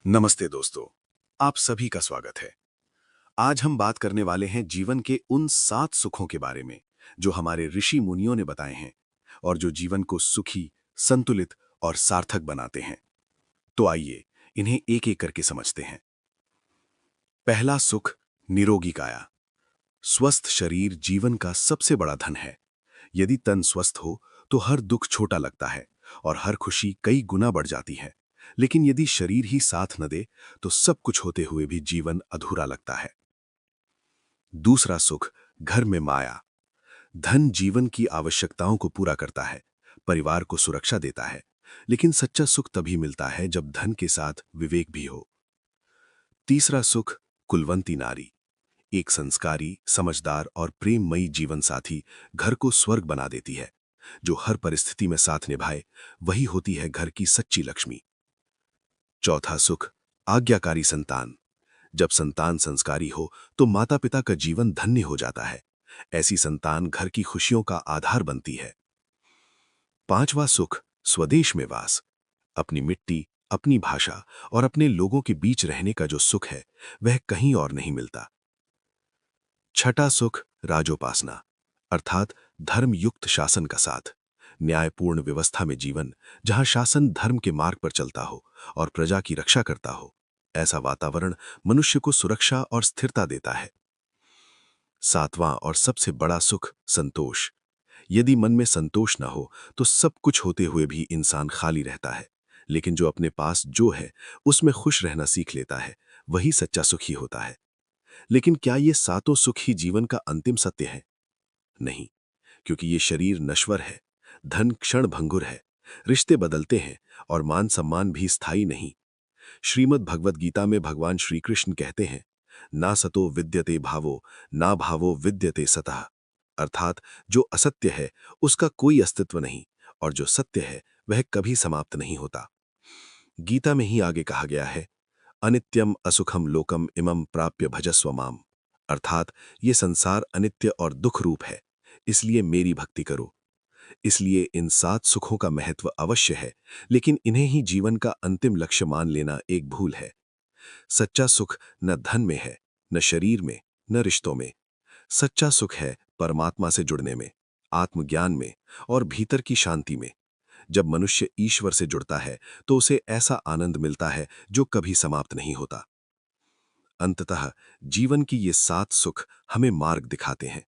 नमस्ते दोस्तों, आप सभी का स्वागत है। आज हम बात करने वाले हैं जीवन के उन 7 सुखों के बारे में, जो हमारे ऋषि मुनियों ने बताए हैं और जो जीवन को सुखी, संतुलित और सार्थक बनाते हैं। तो आइए, इन्हें एक-एक करके समझते हैं। पहला सुख, निरोगी काया। स्वस्थ शरीर जीवन का सबसे बड़ा धन है। यदि तन स्वस्थ हो, तो हर दुख छोटा लगता है और हर खुशी कई गुना बढ़ जाती है। लेकिन यदि शरीर ही साथ न दे, तो सब कुछ होते हुए भी जीवन अधूरा लगता है। दूसरा सुख, घर में माया। धन जीवन की आवश्यकताओं को पूरा करता है, परिवार को सुरक्षा देता है, लेकिन सच्चा सुख तभी मिलता है जब धन के साथ विवेक भी हो। तीसरा सुख, कुलवंती नारी। एक संस्कारी, समझदार और प्रेममयी जीवन साथी घर को स्वर्ग बना देती है। जो हर परिस्थिति में साथ निभाए, वही होती है घर की सच्ची लक्ष्मी। चौथा सुख, आज्ञाकारी संतान। जब संतान संस्कारी हो, तो माता पिता का जीवन धन्य हो जाता है। ऐसी संतान घर की खुशियों का आधार बनती है। पांचवा सुख, स्वदेश में वास। अपनी मिट्टी, अपनी भाषा और अपने लोगों के बीच रहने का जो सुख है, वह कहीं और नहीं मिलता। छठा सुख, राजोपासना, अर्थात धर्मयुक्त शासन का साथ। न्यायपूर्ण व्यवस्था में जीवन, जहां शासन धर्म के मार्ग पर चलता हो और प्रजा की रक्षा करता हो। ऐसा वातावरण मनुष्य को सुरक्षा और स्थिरता देता है। सातवां और सबसे बड़ा सुख, संतोष। यदि मन में संतोष न हो, तो सब कुछ होते हुए भी इंसान खाली रहता है। लेकिन जो अपने पास जो है, उसमें खुश रहना सीख लेता है, वही सच्चा सुख ही होता है। लेकिन क्या ये सातों सुख ही जीवन का अंतिम सत्य है? नहीं, क्योंकि ये शरीर नश्वर है, धन क्षण भंगुर है, रिश्ते बदलते हैं और मान सम्मान भी स्थायी नहीं। श्रीमद् भगवद गीता में भगवान श्री कृष्ण कहते हैं, ना सतो विद्यते भावो, ना भावो विद्यते सतः। अर्थात जो असत्य है, उसका कोई अस्तित्व नहीं, और जो सत्य है, वह कभी समाप्त नहीं होता। गीता में ही आगे कहा गया है, अनित्यम असुखम लोकम इमं प्राप्य भजस्व माम। अर्थात ये संसार अनित्य और दुख रूप है, इसलिए मेरी भक्ति करो। इसलिए इन 7 सुखों का महत्व अवश्य है, लेकिन इन्हें ही जीवन का अंतिम लक्ष्य मान लेना एक भूल है। सच्चा सुख न धन में है, न शरीर में, न रिश्तों में। सच्चा सुख है परमात्मा से जुड़ने में, आत्मज्ञान में और भीतर की शांति में। जब मनुष्य ईश्वर से जुड़ता है, तो उसे ऐसा आनंद मिलता है जो कभी समाप्त नहीं होता। अंततः जीवन की ये 7 सुख हमें मार्ग दिखाते हैं,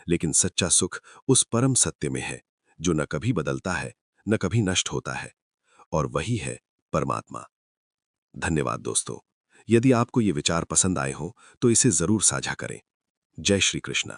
लेकिन सच्चा सुख उस परम सत्य में है, जो न कभी बदलता है, न कभी नष्ट होता है, और वही है परमात्मा। धन्यवाद दोस्तों। यदि आपको ये विचार पसंद आए हों, तो इसे जरूर साझा करें। जय श्री कृष्ण।